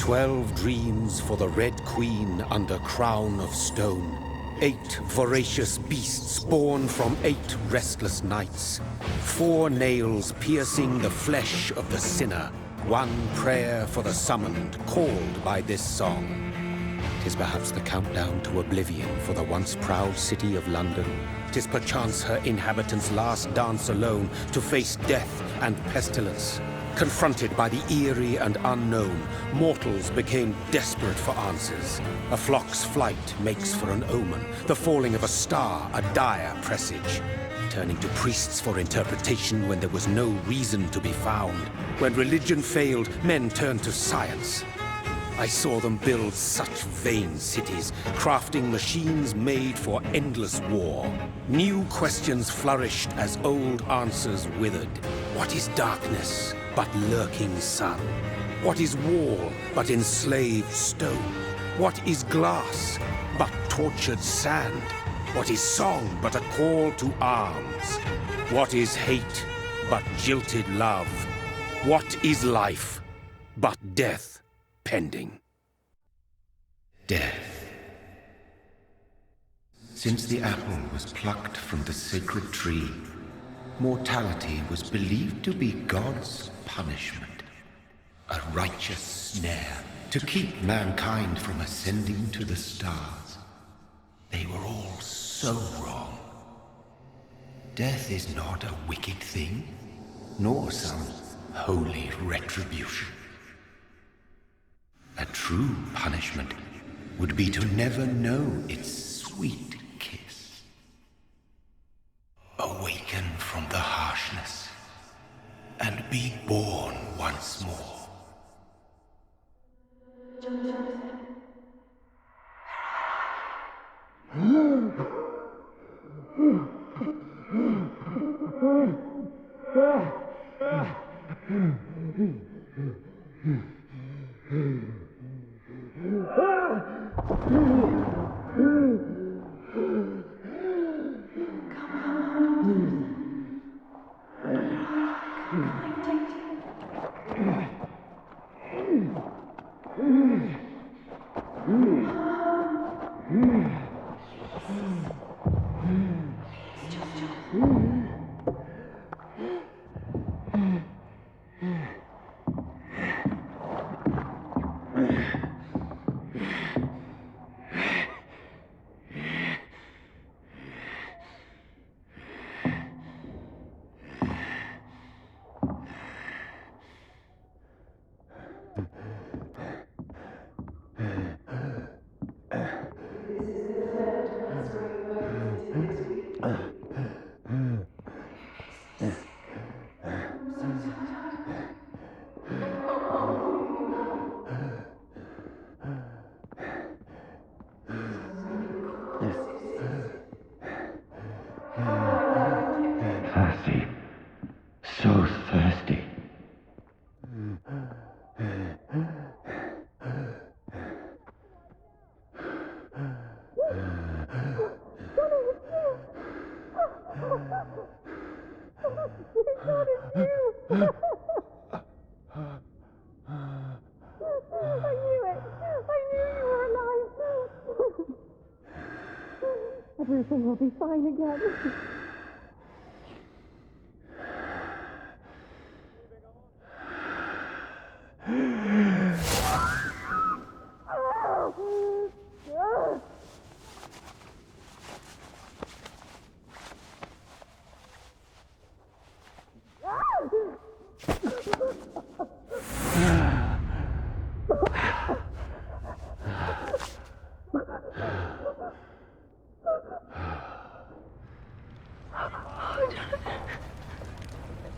12 dreams for the Red Queen under crown of stone. 8 voracious beasts born from 8 restless nights. 4 nails piercing the flesh of the sinner. 1 prayer for the summoned, called by this song. 'Tis perhaps the countdown to oblivion for the once proud city of London. 'Tis perchance her inhabitants' last dance alone to face death and pestilence. Confronted by the eerie and unknown, mortals became desperate for answers. A flock's flight makes for an omen, the falling of a star a dire presage. Turning to priests for interpretation when there was no reason to be found. When religion failed, men turned to science. I saw them build such vain cities, crafting machines made for endless war. New questions flourished as old answers withered. What is darkness but lurking sun? What is wall but enslaved stone? What is glass but tortured sand? What is song but a call to arms? What is hate but jilted love? What is life but death pending? Death. Since the apple was plucked from the sacred tree, mortality was believed to be God's punishment, a righteous snare to keep mankind from ascending to the stars. They were all so wrong. Death is not a wicked thing, nor some holy retribution. A true punishment would be to never know its sweet kiss. Awaken from the harshness and be born once more. Thirsty. So thirsty. Everything will be fine again.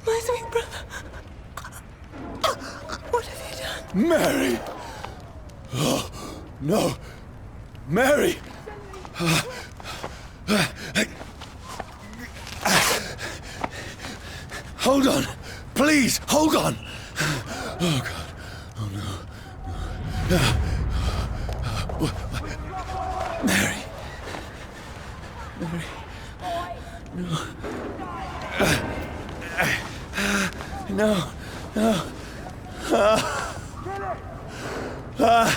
My sweet brother. What have you done? Mary! Oh, no. Mary! Hold on. Please, hold on. Oh, God. Oh, no. Mary. Mary. No. No. No. What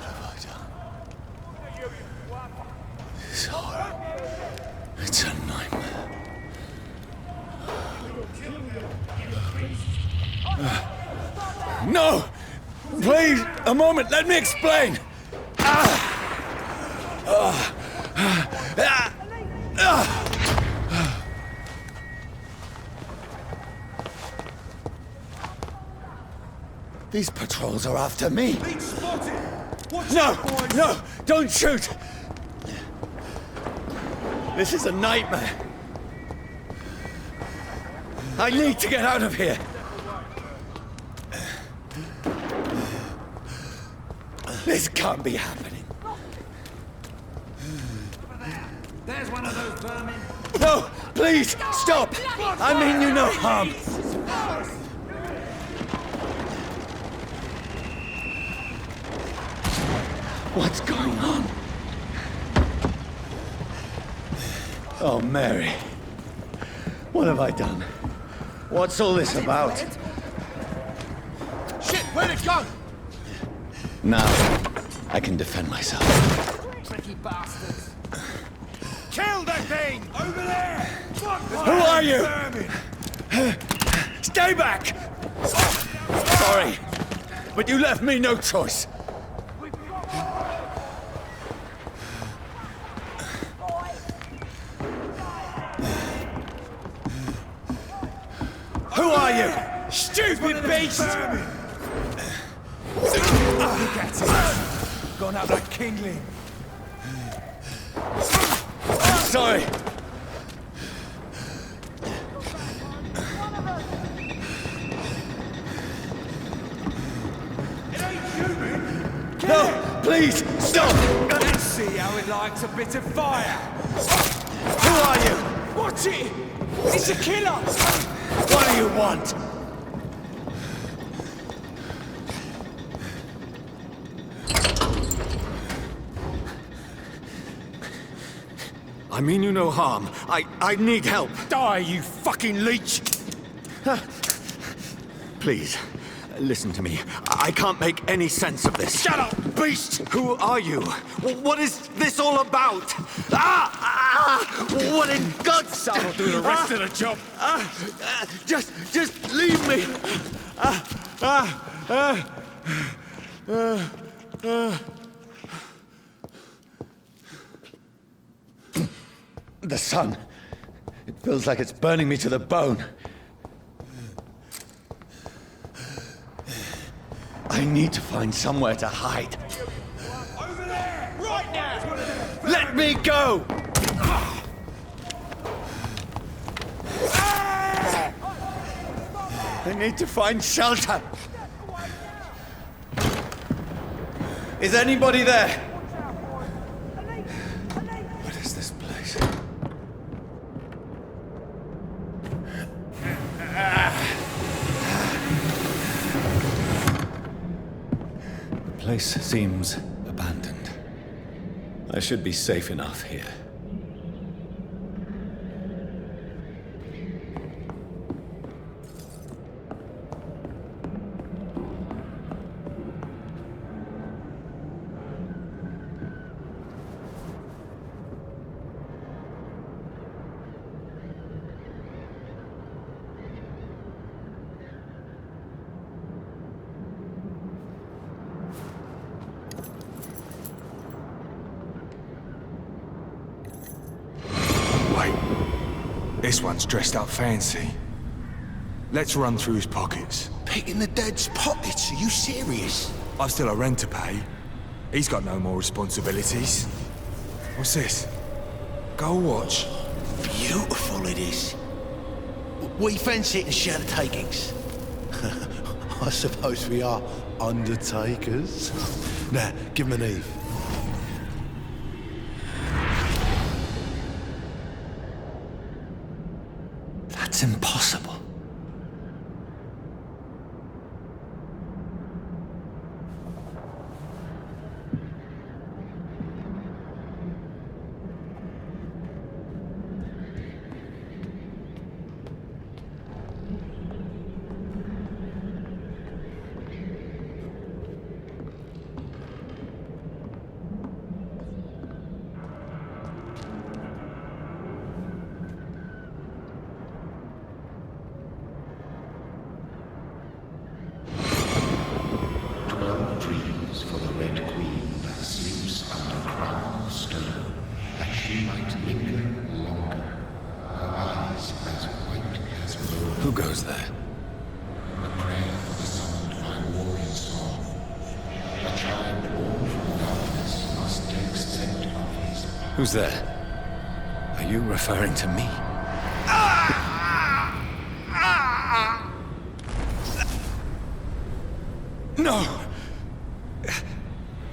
have I done? This horror. It's a nightmare. No! Please, a moment, let me explain! These patrols are after me! No! No! Don't shoot! This is a nightmare! I need to get out of here! This can't be happening. There's one of those vermin. No! Please! Stop! I mean you no harm! What's going on? Oh, Mary. What have I done? What's all this about? Shit, where'd it go? Now, I can defend myself. Tricky bastards. Kill that thing! Over there! Who are you? Stay back! Sorry, but you left me no choice. Who are you? Stupid beast! Look at it. Gone out like Kingling. Sorry. No, please, stop! Let's see how it likes a bit of fire. Who are you? Watch it! It's a killer! What do you want? I mean you no harm. I need help. Die, you fucking leech! Please, listen to me. I can't make any sense of this. Shut up, beast! Who are you? What is this all about? What in God's name? I'll do the rest of the job. Just leave me. The sun. It feels like it's burning me to the bone. I need to find somewhere to hide. Over there! Right now! Let me go! I need to find shelter. Is anybody there? What is this place? The place seems abandoned. I should be safe enough here. This one's dressed up fancy. Let's run through his pockets. Picking the dead's pockets? Are you serious? I've still a rent to pay. He's got no more responsibilities. What's this? Gold watch. Beautiful it is. We fancy it and share the takings. I suppose we are undertakers. Now, give him an Eve. That's impossible. rose for the Red Queen that sleeps under crown of stone, that she might linger longer, her eyes as white as gold. Who goes there? A prayer for the summoned by warrior song. A child born from darkness must take scent of his power. Who's there? Are you referring to me? No!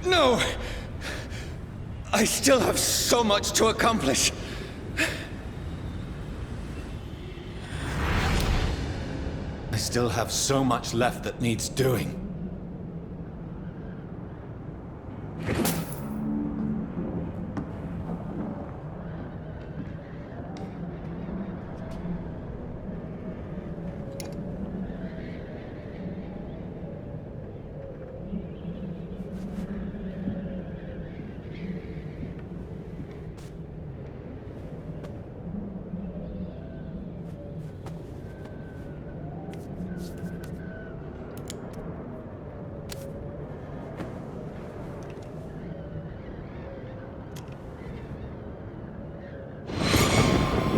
No! I still have so much to accomplish. I still have so much left that needs doing.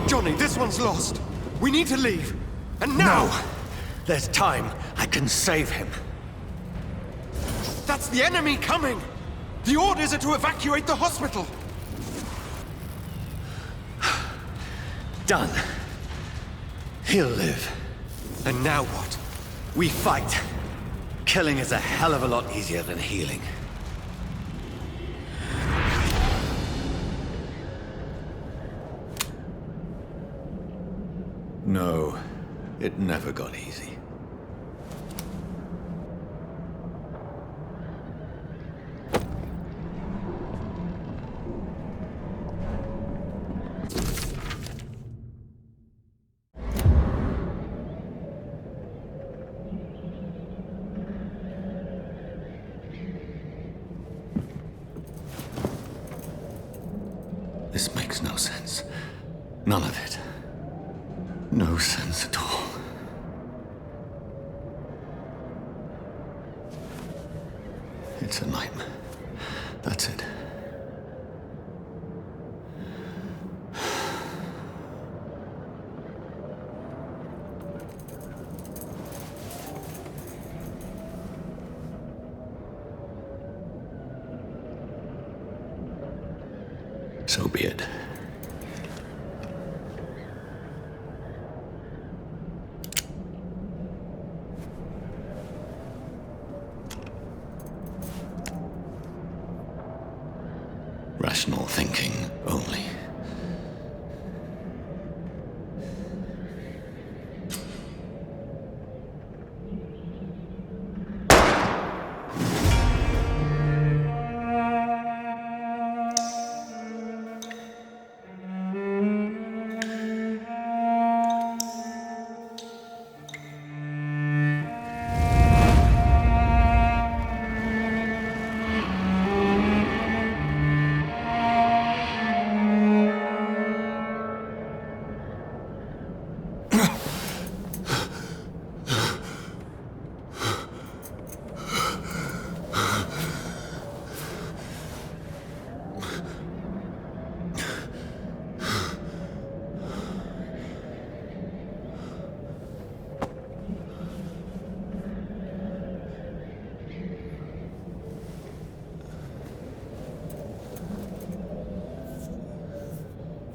Johnny, this one's lost. We need to leave. And now! No! There's time. I can save him. That's the enemy coming! The orders are to evacuate the hospital! Done. He'll live. And now what? We fight. Killing is a hell of a lot easier than healing. No, it never got easy. This makes no sense. None of it. No sense at all. It's a nightmare. That's it. So be it. Rational thinking only.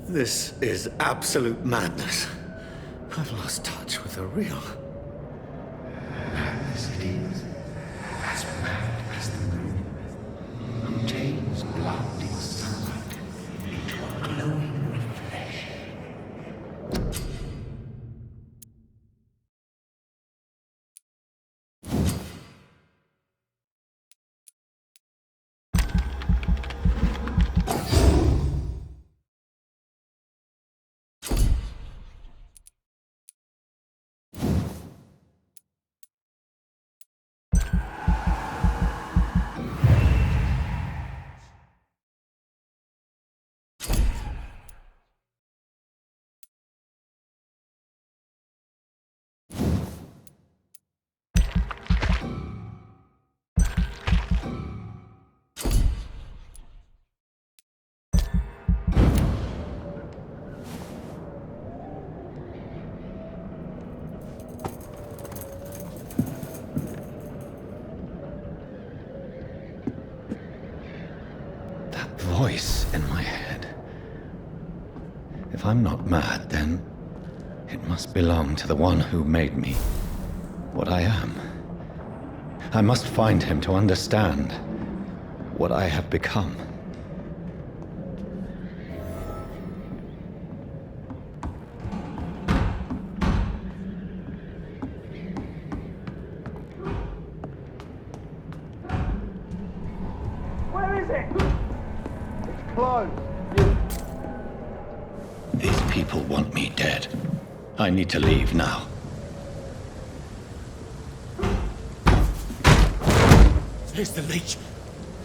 This is absolute madness. I've lost touch with the real. Madness it is, as mad as the moon, who tames blinding sunlight into a glowing reflection. voice in my head. If I'm not mad, then it must belong to the one who made me what I am. I must find him to understand what I have become. Where is it? It's closed. These people want me dead. I need to leave now. Here's the leech.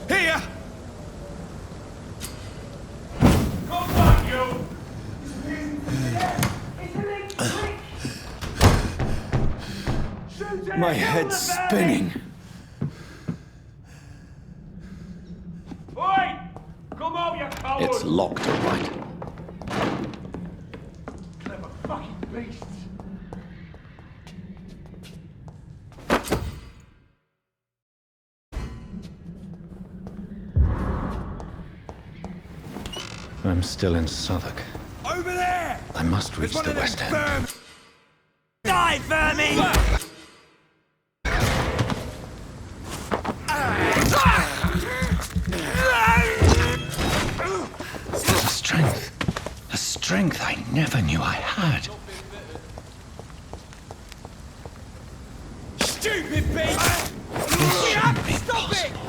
Here! Come on, you! My head's spinning. Oi! Come on, you coward! It's locked, all right. Clever fucking beasts. I'm still in Southwark. Over there! I must reach One the of them West End. vermin. Die, vermin! There's a strength I never knew I had. Stupid bitch! This shouldn't be possible.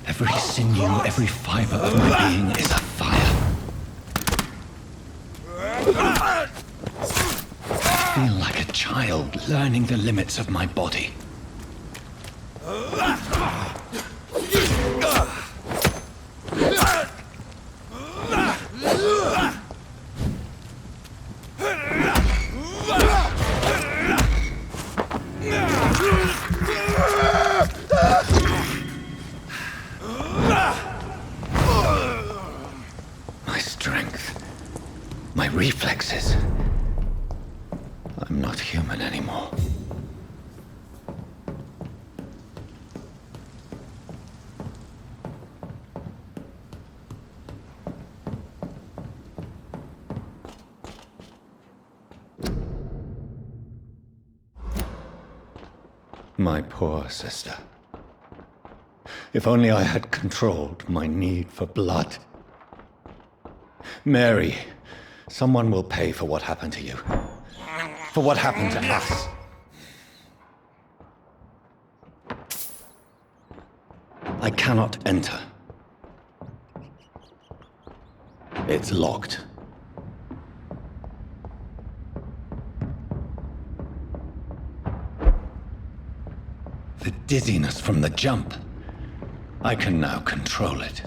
Every sinew, every fiber of my being is afire. I feel like a child learning the limits of my body. My strength, my reflexes. I'm not human anymore. My poor sister. If only I had controlled my need for blood. Mary, someone will pay for what happened to you. For what happened to us. I cannot enter. It's locked. The dizziness from the jump. I can now control it.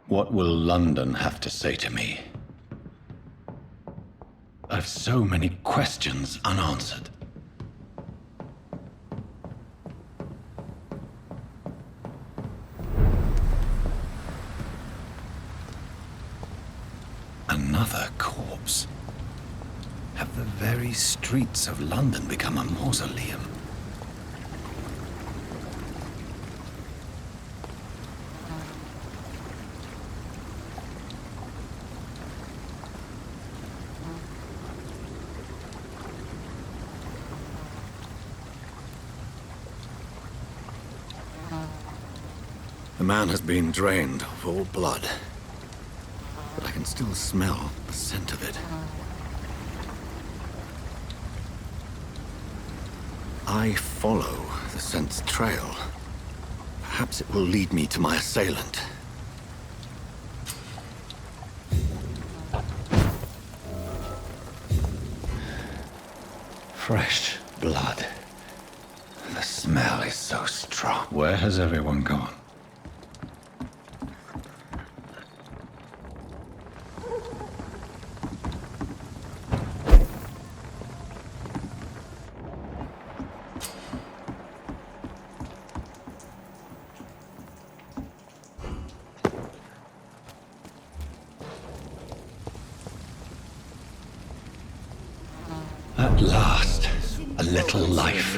What will London have to say to me? I've so many questions unanswered. Another corpse. Have the very streets of London become a mausoleum? The man has been drained of all blood, but I can still smell the scent of it. I follow the scent's trail. Perhaps it will lead me to my assailant. Fresh blood. The smell is so strong. Where has everyone gone? At last, a little life.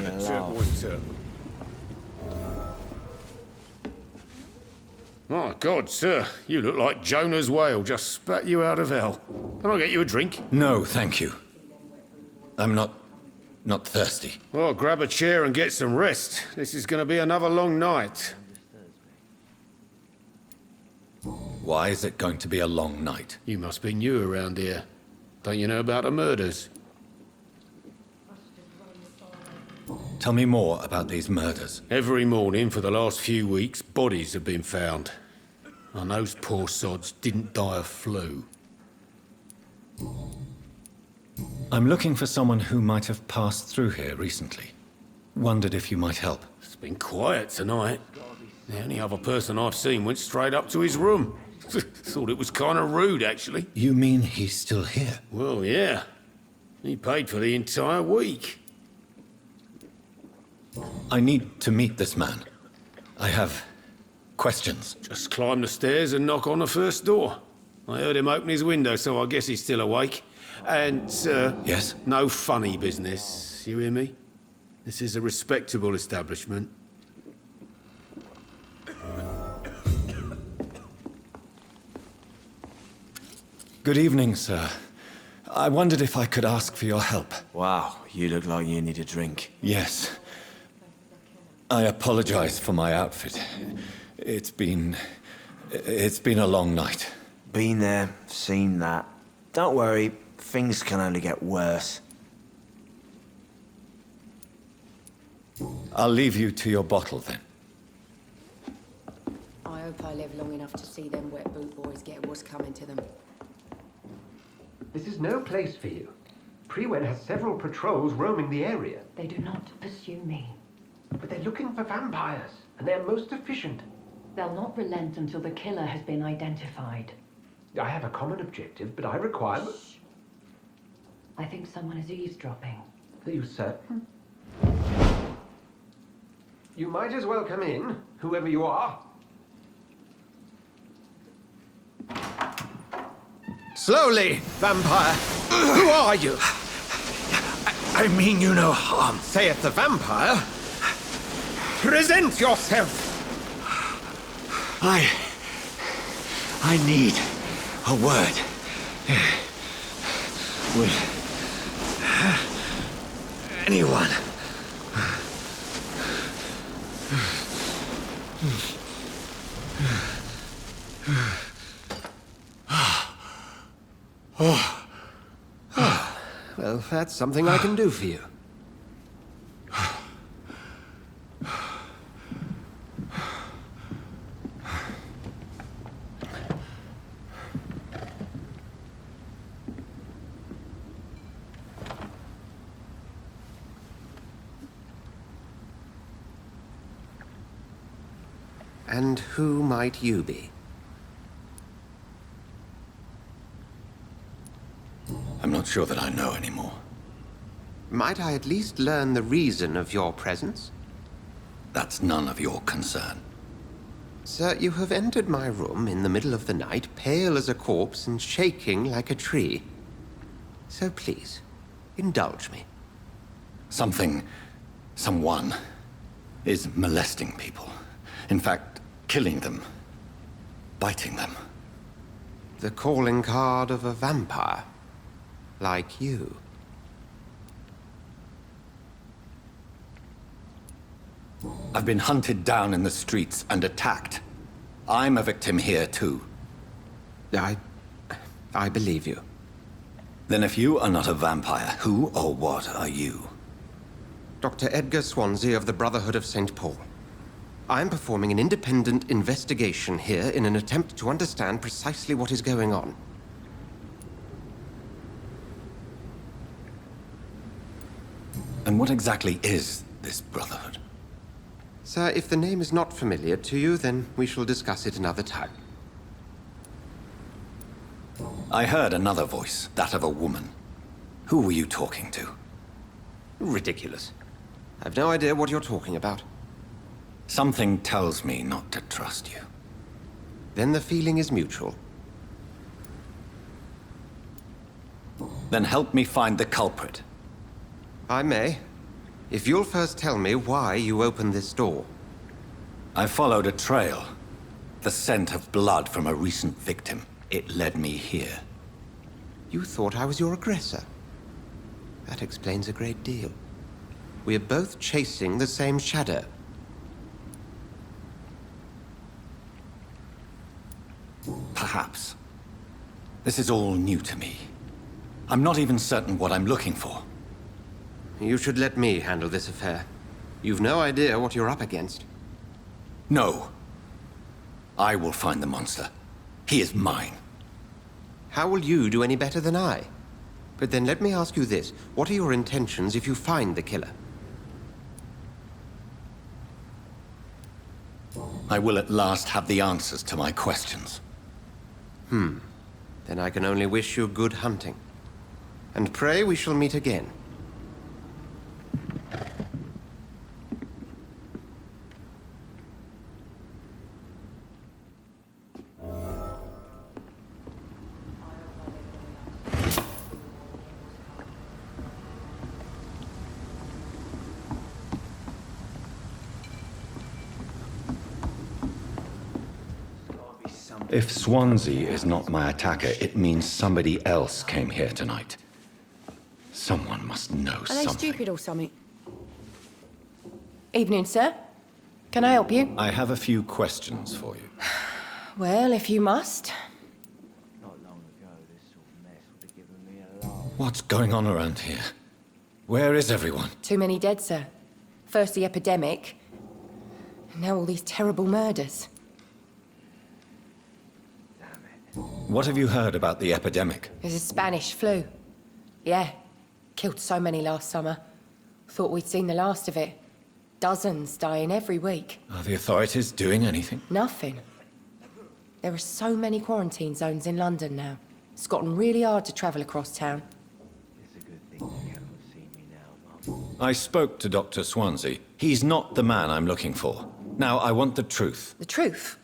My God, sir, you look like Jonah's whale just spat you out of hell. Can I get you a drink? No, thank you. I'm not thirsty. Well, grab a chair and get some rest. This is going to be another long night. Why is it going to be a long night? You must be new around here. Don't you know about the murders? Tell me more about these murders. Every morning for the last few weeks, bodies have been found. And those poor sods didn't die of flu. I'm looking for someone who might have passed through here recently. Wondered if you might help. It's been quiet tonight. The only other person I've seen went straight up to his room. Thought it was kind of rude, actually. You mean he's still here? Well, yeah. He paid for the entire week. I need to meet this man. I have questions. Just climb the stairs and knock on the first door. I heard him open his window, so I guess he's still awake. And, Yes? no funny business. You hear me? This is a respectable establishment. Good evening, sir. I wondered if I could ask for your help. Wow, you look like you need a drink. Yes. I apologize for my outfit. It's been a long night. Been there, seen that. Don't worry, things can only get worse. I'll leave you to your bottle then. I hope I live long enough to see them wet boot boys get what's coming to them. This is no place for you. Prewen has several patrols roaming the area. They do not pursue me. But they're looking for vampires, and they're most efficient. They'll not relent until the killer has been identified. I have a common objective, but I require... Shh. I think someone is eavesdropping. Are you certain? You might as well come in, whoever you are. Slowly, vampire. Who are you? I mean you no harm. Saith the vampire. Present yourself. I need a word. Will anyone? Well, that's something I can do for you. And who might you be? I'm not sure that I know anymore. Might I at least learn the reason of your presence? That's none of your concern. Sir, you have entered my room in the middle of the night, pale as a corpse and shaking like a tree. So please, indulge me. Someone is molesting people. In fact, killing them. Biting them. The calling card of a vampire. Like you. I've been hunted down in the streets and attacked. I'm a victim here, too. I believe you. Then if you are not a vampire, who or what are you? Dr. Edgar Swansea of the Brotherhood of St. Paul. I'm performing an independent investigation here in an attempt to understand precisely what is going on. And what exactly is this Brotherhood? Sir, if the name is not familiar to you, then we shall discuss it another time. I heard another voice, that of a woman. Who were you talking to? Ridiculous. I've no idea what you're talking about. Something tells me not to trust you. Then the feeling is mutual. Then help me find the culprit. I may. If you'll first tell me why you opened this door. I followed a trail. The scent of blood from a recent victim. It led me here. You thought I was your aggressor. That explains a great deal. We're both chasing the same shadow. Perhaps. This is all new to me. I'm not even certain what I'm looking for. You should let me handle this affair. You've no idea what you're up against. No. I will find the monster. He is mine. How will you do any better than I? But then let me ask you this. What are your intentions if you find the killer? I will at last have the answers to my questions. Then I can only wish you good hunting. And pray we shall meet again. If Swansea is not my attacker, it means somebody else came here tonight. Someone must know Are they something. stupid or something? Evening, sir. Can I help you? I have a few questions for you. Well, if you must. What's going on around here? Where is everyone? Too many dead, sir. First the epidemic, and now all these terrible murders. What have you heard about the epidemic? There's a Spanish flu. Yeah. Killed so many last summer. Thought we'd seen the last of it. Dozens dying every week. Are the authorities doing anything? Nothing. There are so many quarantine zones in London now. It's gotten really hard to travel across town. I spoke to Dr. Swansea. He's not the man I'm looking for. Now, I want the truth. The truth?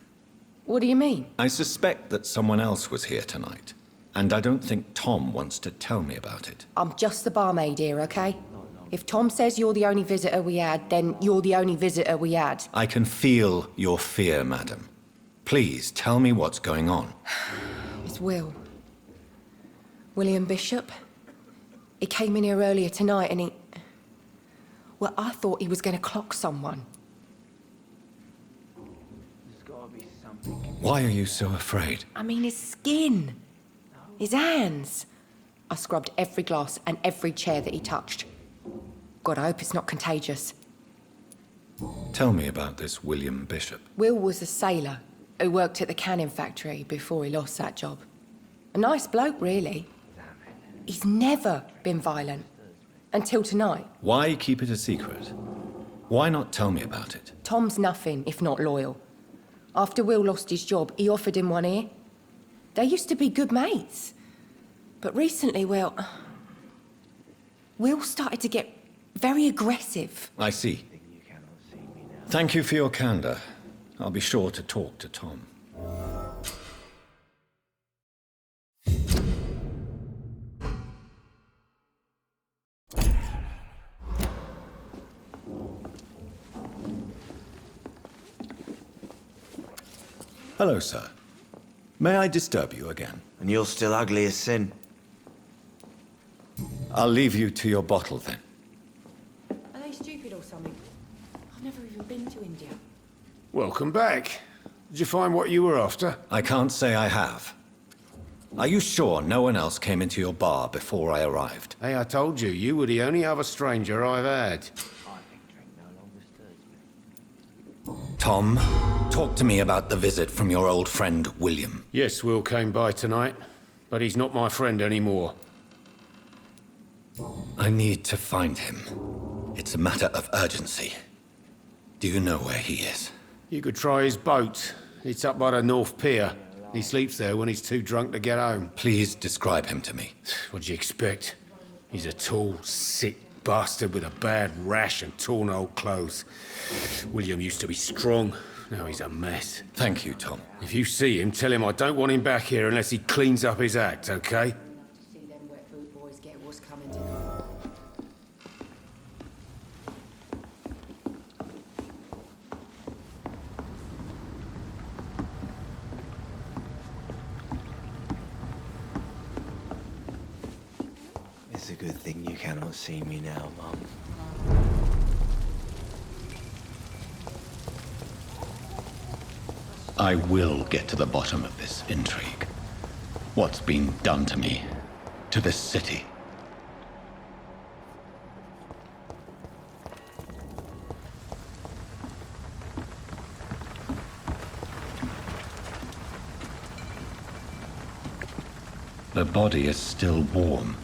What do you mean? I suspect that someone else was here tonight. And I don't think Tom wants to tell me about it. I'm just the barmaid here, okay? If Tom says you're the only visitor we had, then you're the only visitor we had. I can feel your fear, madam. Please, tell me what's going on. It's Will. William Bishop. He came in here earlier tonight and he... Well, I thought he was going to clock someone. Why are you so afraid? I mean, his skin. His hands. I scrubbed every glass and every chair that he touched. God, I hope it's not contagious. Tell me about this William Bishop. Will was a sailor who worked at the canning factory before he lost that job. A nice bloke, really. He's never been violent. Until tonight. Why keep it a secret? Why not tell me about it? Tom's nothing if not loyal. After Will lost his job, he offered him one ear. They used to be good mates. But recently, well... Will started to get very aggressive. I see. Thank you for your candor. I'll be sure to talk to Tom. Hello, sir. May I disturb you again? And you're still ugly as sin. I'll leave you to your bottle, then. Are they stupid or something? I've never even been to India. Welcome back. Did you find what you were after? I can't say I have. Are you sure no one else came into your bar before I arrived? Hey, I told you, you were the only other stranger I've had. Tom, talk to me about the visit from your old friend, William. Yes, Will came by tonight, but he's not my friend anymore. I need to find him. It's a matter of urgency. Do you know where he is? You could try his boat. It's up by the North Pier. He sleeps there when he's too drunk to get home. Please describe him to me. What'd you expect? He's a tall, sick bastard with a bad rash and torn old clothes. William used to be strong. Now he's a mess. Thank you, Tom. If you see him, tell him I don't want him back here unless he cleans up his act, okay? See them wet boot boys get what's coming to them. It's a good thing you cannot see me now, Mum. I will get to the bottom of this intrigue. What's been done to me, to this city. The body is still warm.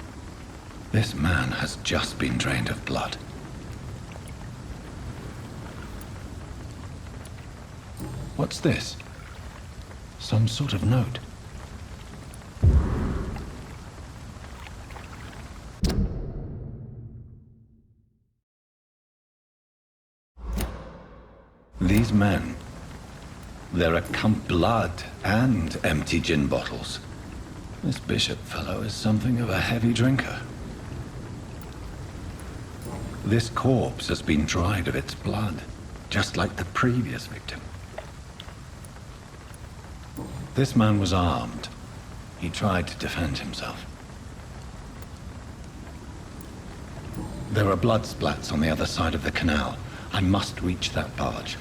This man has just been drained of blood. What's this? Some sort of note. These men, they're blood and empty gin bottles. This bishop fellow is something of a heavy drinker. This corpse has been dried of its blood, just like the previous victim. This man was armed. He tried to defend himself. There are blood splats on the other side of the canal. I must reach that barge.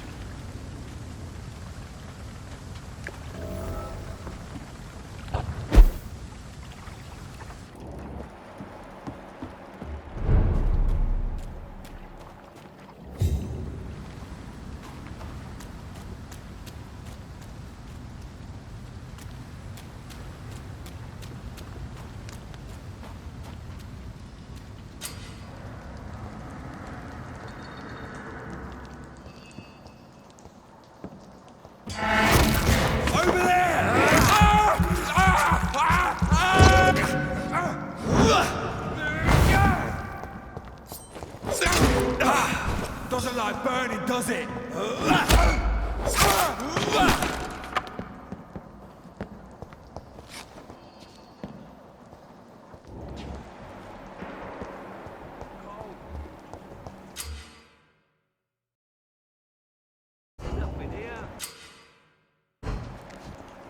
Doesn't like burning, does it?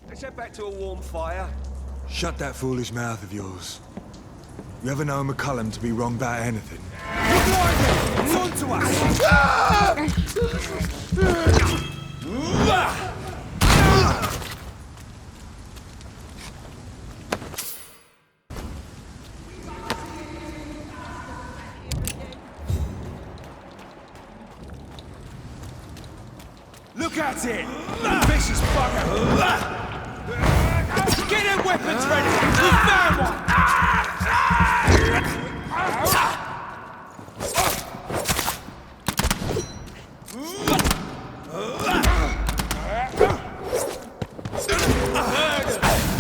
Let's head back to a warm fire. Shut that foolish mouth of yours. You ever know McCullum to be wrong about anything? It's on to us! Look at it! Vicious bugger! Get their weapons ready! We found one!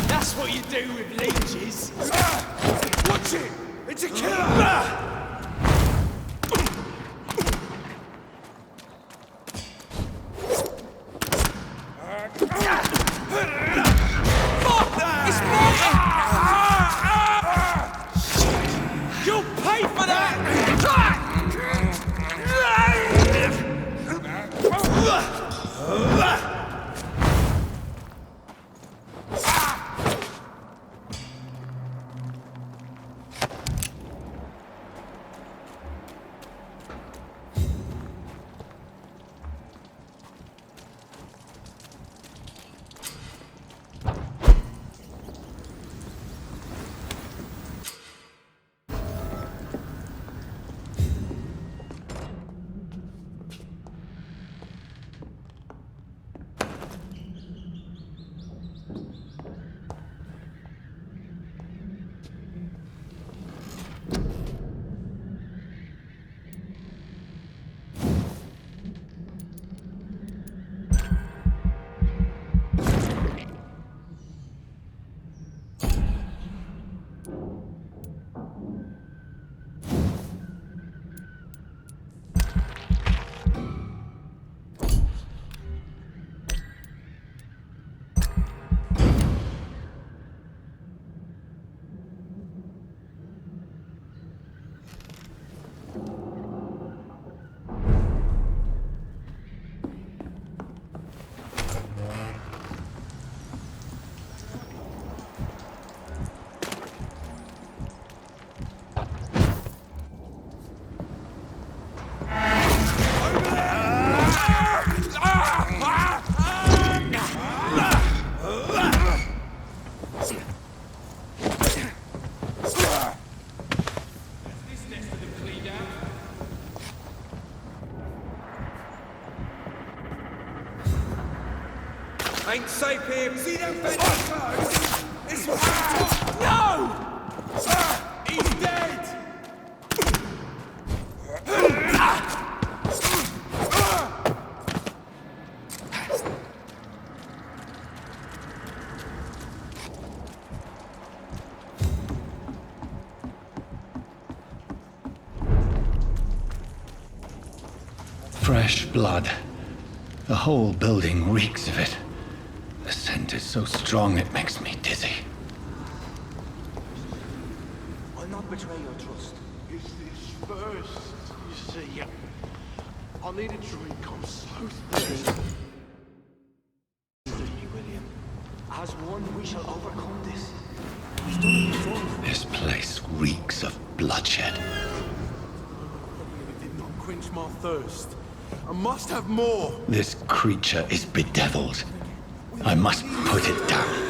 That's what you do with leeches. Watch it! It's a killer! You'll pay for that! Safe here. See them beds? It's no! He's dead! Fresh blood. The whole building reeks of it. The scent is so strong it makes me dizzy. I'll not betray your trust. It's this first, you see. I'll need a drink. I'm so thirsty. William. As one, we shall overcome this. We've done it before. This place reeks of bloodshed. It did not quench my thirst. I must have more. This creature is bedeviled. I must put it down.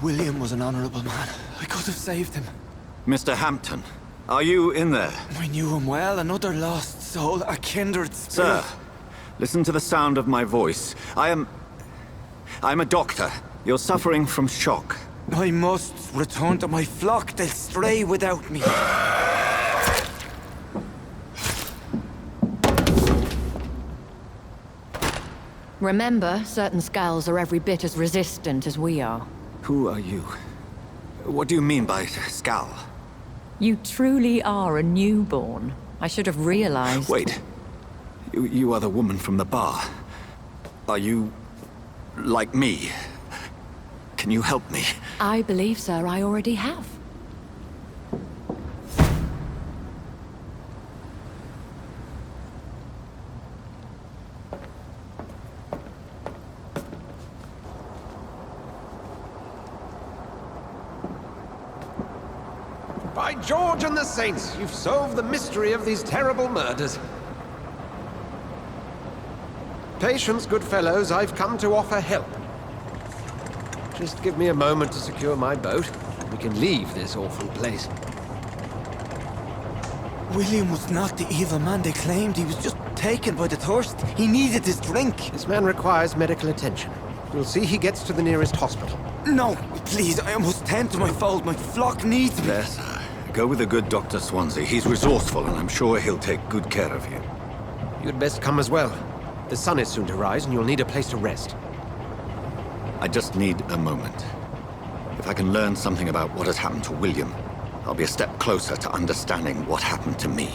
William was an honorable man. I could have saved him. Mr. Hampton, are you in there? I knew him well, another lost soul, a kindred spirit. Sir, listen to the sound of my voice. I'm a doctor. You're suffering from shock. I must return to my flock. They'll stray without me. Remember, certain skulls are every bit as resistant as we are. Who are you? What do you mean by skull? You truly are a newborn. I should have realized. Wait. You are the woman from the bar. Are you... like me? Can you help me? I believe, sir, I already have. By George and the Saints, you've solved the mystery of these terrible murders. Patience, good fellows, I've come to offer help. Just give me a moment to secure my boat. We can leave this awful place. William was not the evil man they claimed. He was just taken by the thirst. He needed his drink. This man requires medical attention. You'll see he gets to the nearest hospital. No, please, I must tend to my fold. My flock needs me. Yes, sir. Go with the good Dr. Swansea. He's resourceful, and I'm sure he'll take good care of you. You'd best come as well. The sun is soon to rise, and you'll need a place to rest. I just need a moment. If I can learn something about what has happened to William, I'll be a step closer to understanding what happened to me.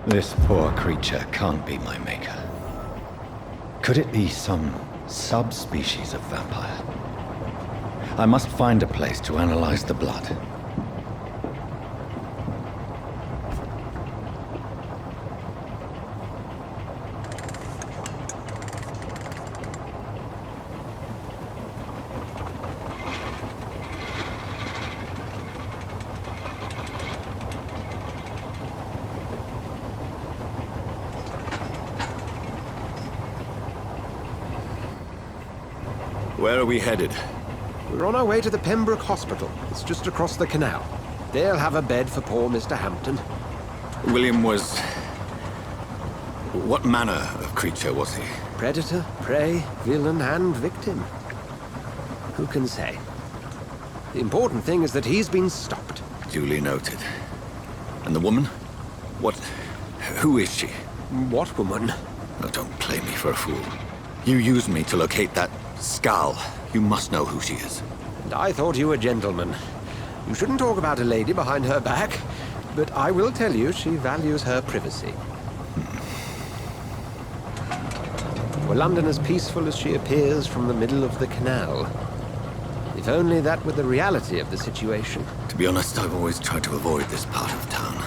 This poor creature can't be my maker. Could it be some subspecies of vampire? I must find a place to analyze the blood. Where are we headed? We're on our way to the Pembroke Hospital. It's just across the canal. They'll have a bed for poor Mr. Hampton. William was... what manner of creature was he? Predator, prey, villain, and victim. Who can say? The important thing is that he's been stopped. Duly noted. And the woman? What... who is she? What woman? Oh, don't play me for a fool. You used me to locate that skull. You must know who she is. And I thought you a gentleman. You shouldn't talk about a lady behind her back, but I will tell you she values her privacy. Were London as peaceful as she appears from the middle of the canal? If only that were the reality of the situation. To be honest, I've always tried to avoid this part of town.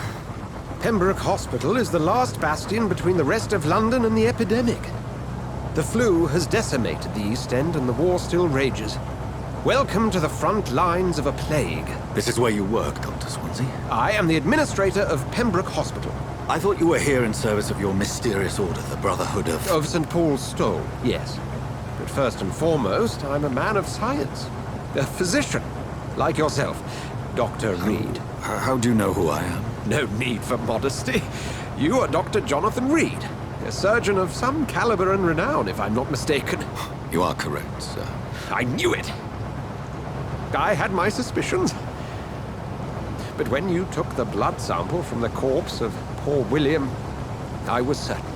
Pembroke Hospital is the last bastion between the rest of London and the epidemic. The flu has decimated the East End and the war still rages. Welcome to the front lines of a plague. This is where you work, Dr. Swansea? I am the administrator of Pembroke Hospital. I thought you were here in service of your mysterious order, the Brotherhood of... Of St. Paul's Stole, yes. But first and foremost, I'm a man of science. A physician, like yourself, Dr. Reed. How do you know who I am? No need for modesty. You are Dr. Jonathan Reed, a surgeon of some caliber and renown, if I'm not mistaken. You are correct, sir. I knew it! I had my suspicions. But when you took the blood sample from the corpse of poor William, I was certain.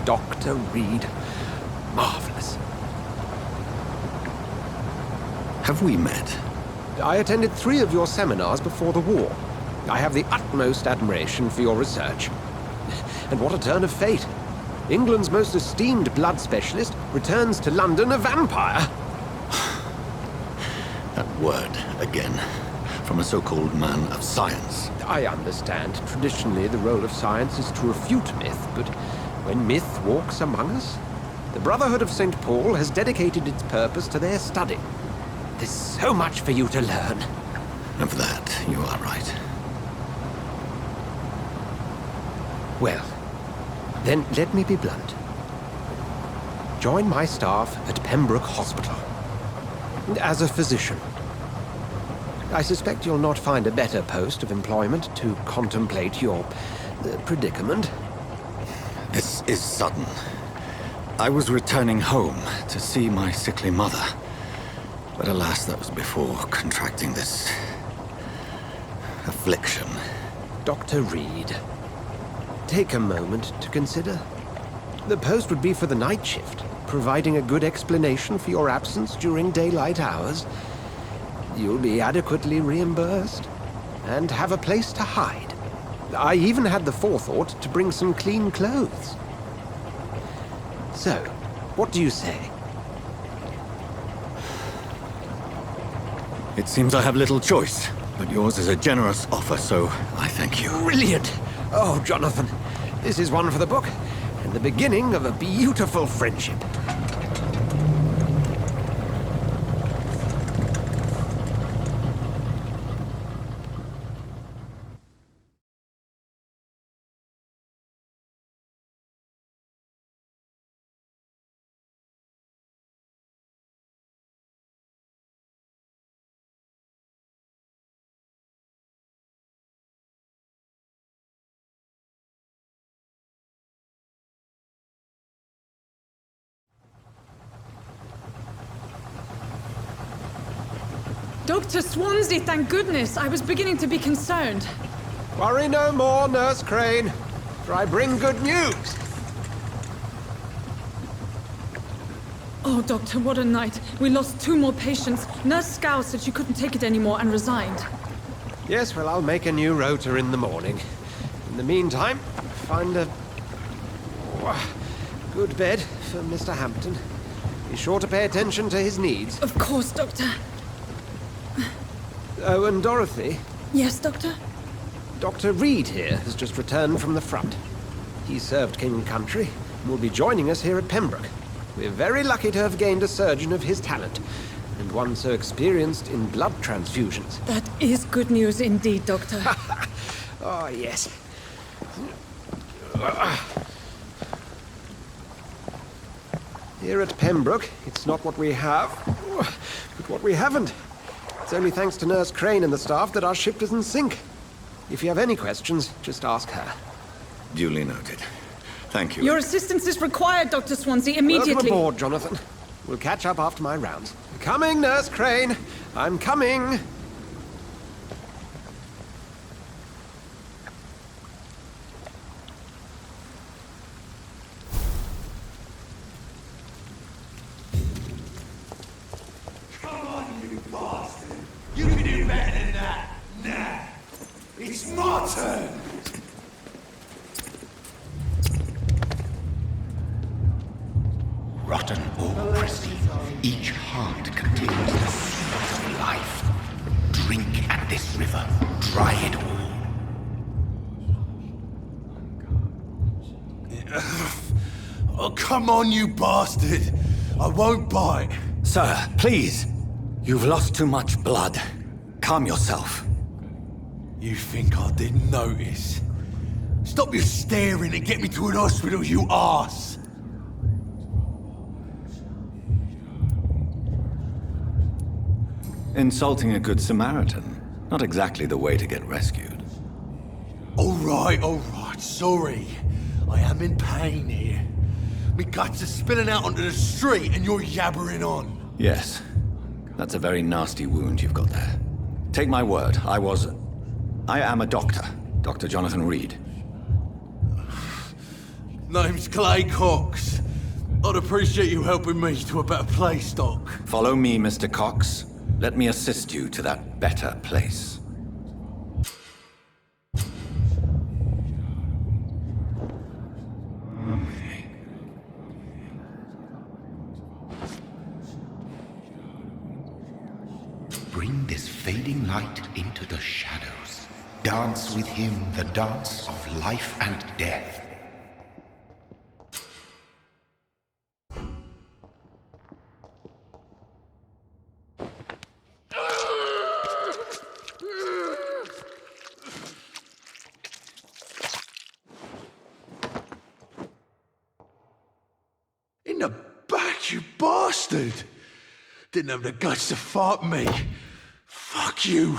Dr. Reed. Marvelous. Have we met? I attended 3 of your seminars before the war. I have the utmost admiration for your research. And what a turn of fate. England's most esteemed blood specialist returns to London a vampire. That word, again. From a so-called man of science. I understand. Traditionally, the role of science is to refute myth, but when myth walks among us, the Brotherhood of St. Paul has dedicated its purpose to their study. There's so much for you to learn. Of that, you are right. Well, then let me be blunt. Join my staff at Pembroke Hospital. As a physician. I suspect you'll not find a better post of employment to contemplate your predicament. This is sudden. I was returning home to see my sickly mother. But alas, that was before contracting this... affliction. Dr. Reed, take a moment to consider. The post would be for the night shift, providing a good explanation for your absence during daylight hours. You'll be adequately reimbursed, and have a place to hide. I even had the forethought to bring some clean clothes. So, what do you say? It seems I have little choice, but yours is a generous offer, so I thank you. Brilliant! Oh, Jonathan, this is one for the book, and the beginning of a beautiful friendship. Dr. Swansea, thank goodness. I was beginning to be concerned. Worry no more, Nurse Crane, for I bring good news. Oh, Doctor, what a night. We lost 2 more patients. Nurse Scow said she couldn't take it anymore and resigned. Yes, well, I'll make a new rota in the morning. In the meantime, find a good bed for Mr. Hampton. Be sure to pay attention to his needs. Of course, Doctor. Oh, and Dorothy? Yes, Doctor? Dr. Reed here has just returned from the front. He served King and Country and will be joining us here at Pembroke. We're very lucky to have gained a surgeon of his talent, and one so experienced in blood transfusions. That is good news indeed, Doctor. Oh, yes. Here at Pembroke, it's not what we have, but what we haven't. It's only thanks to Nurse Crane and the staff that our ship doesn't sink. If you have any questions, just ask her. Duly noted. Thank you. Your assistance is required, Dr. Swansea, immediately. Welcome aboard, Jonathan. We'll catch up after my rounds. Coming, Nurse Crane. I'm coming. Come on, you bastard! You can do better than that! Nah! It's my turn! Rotten or pristine, each heart contains the seed this river, dry it all. Oh, come on, you bastard! I won't bite. Sir, please. You've lost too much blood. Calm yourself. You think I didn't notice? Stop your staring and get me to an hospital, you arse! Insulting a good Samaritan. Not exactly the way to get rescued. All right, sorry. I am in pain here. Me guts are spilling out onto the street and you're yabbering on. Yes. That's a very nasty wound you've got there. Take my word, I am a doctor. Dr. Jonathan Reed. Name's Clay Cox. I'd appreciate you helping me to a better place, Doc. Follow me, Mr. Cox. Let me assist you to that better place. Bring this fading light into the shadows. Dance with him the dance of life and death. In the back, you bastard! Didn't have the guts to fuck me. Fuck you.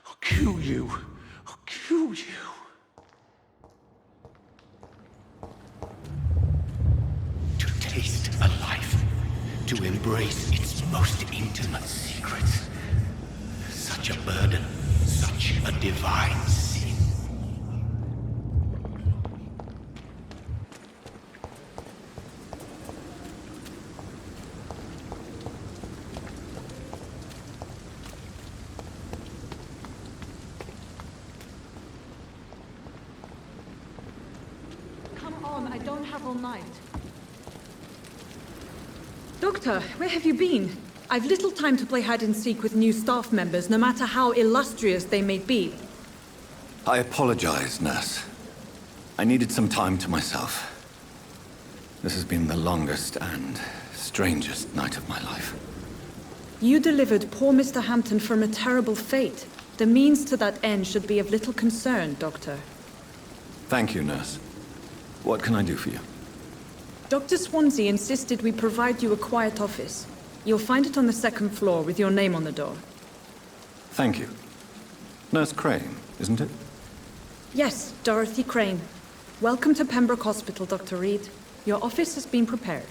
I'll kill you. I'll kill you. To taste a life, to embrace its most intimate secrets. Such a burden, such a divine sin. I don't have all night. Doctor, where have you been? I've little time to play hide and seek with new staff members, no matter how illustrious they may be. I apologize, nurse. I needed some time to myself. This has been the longest and strangest night of my life. You delivered poor Mr. Hampton from a terrible fate. The means to that end should be of little concern, Doctor. Thank you, nurse. What can I do for you? Dr. Swansea insisted we provide you a quiet office. You'll find it on the second floor with your name on the door. Thank you. Nurse Crane, isn't it? Yes, Dorothy Crane. Welcome to Pembroke Hospital, Dr. Reed. Your office has been prepared.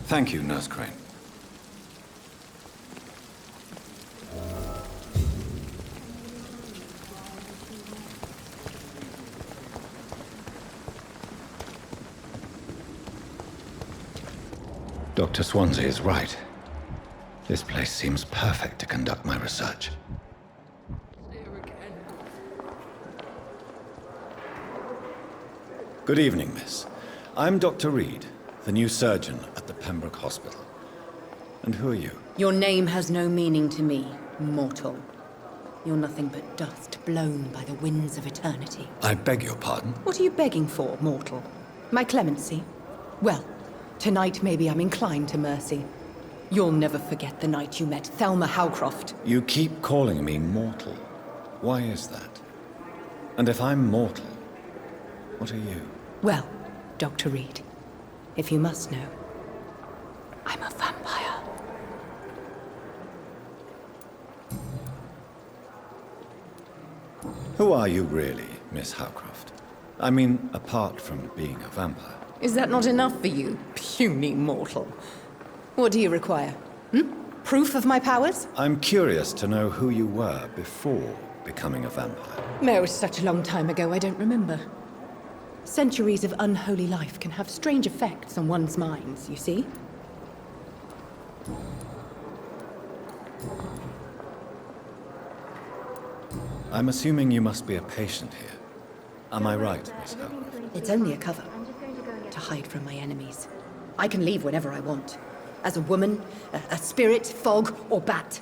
Thank you, Nurse Crane. Dr. Swansea is right. This place seems perfect to conduct my research. Good evening, miss. I'm Dr. Reed, the new surgeon at the Pembroke Hospital. And who are you? Your name has no meaning to me, mortal. You're nothing but dust blown by the winds of eternity. I beg your pardon? What are you begging for, mortal? My clemency? Well, tonight maybe I'm inclined to mercy. You'll never forget the night you met Thelma Howcroft. You keep calling me mortal. Why is that? And if I'm mortal, what are you? Well, Dr. Reed, if you must know, I'm a vampire. Who are you really, Miss Howcroft? I mean, apart from being a vampire. Is that not enough for you, puny mortal? What do you require? Proof of my powers? I'm curious to know who you were before becoming a vampire. No, it was such a long time ago, I don't remember. Centuries of unholy life can have strange effects on one's minds, you see? I'm assuming you must be a patient here. Am I right, Miss Howcroft? It's only a cover. To hide from my enemies. I can leave whenever I want. As a woman, a spirit, fog, or bat.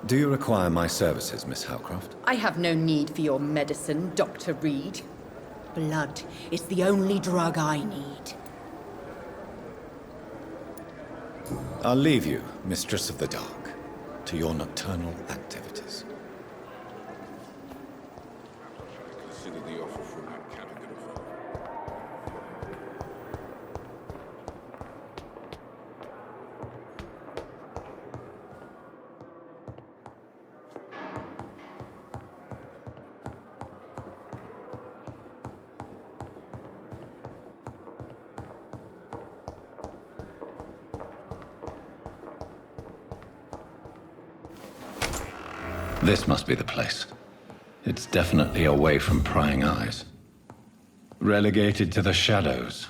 Do you require my services, Miss Howcroft? I have no need for your medicine, Dr. Reed. Blood is the only drug I need. I'll leave you, Mistress of the Dark, to your nocturnal activities. Consider the offer from that candidate. This must be the place. It's definitely away from prying eyes. Relegated to the shadows.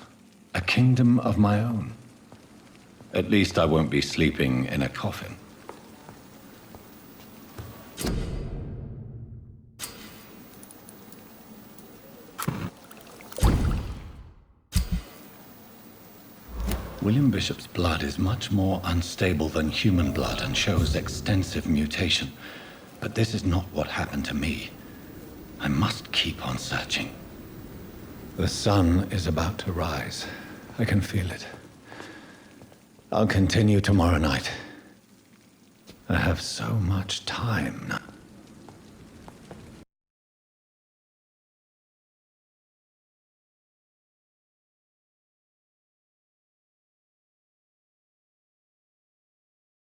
A kingdom of my own. At least I won't be sleeping in a coffin. William Bishop's blood is much more unstable than human blood and shows extensive mutation. But this is not what happened to me. I must keep on searching. The sun is about to rise. I can feel it. I'll continue tomorrow night. I have so much time now.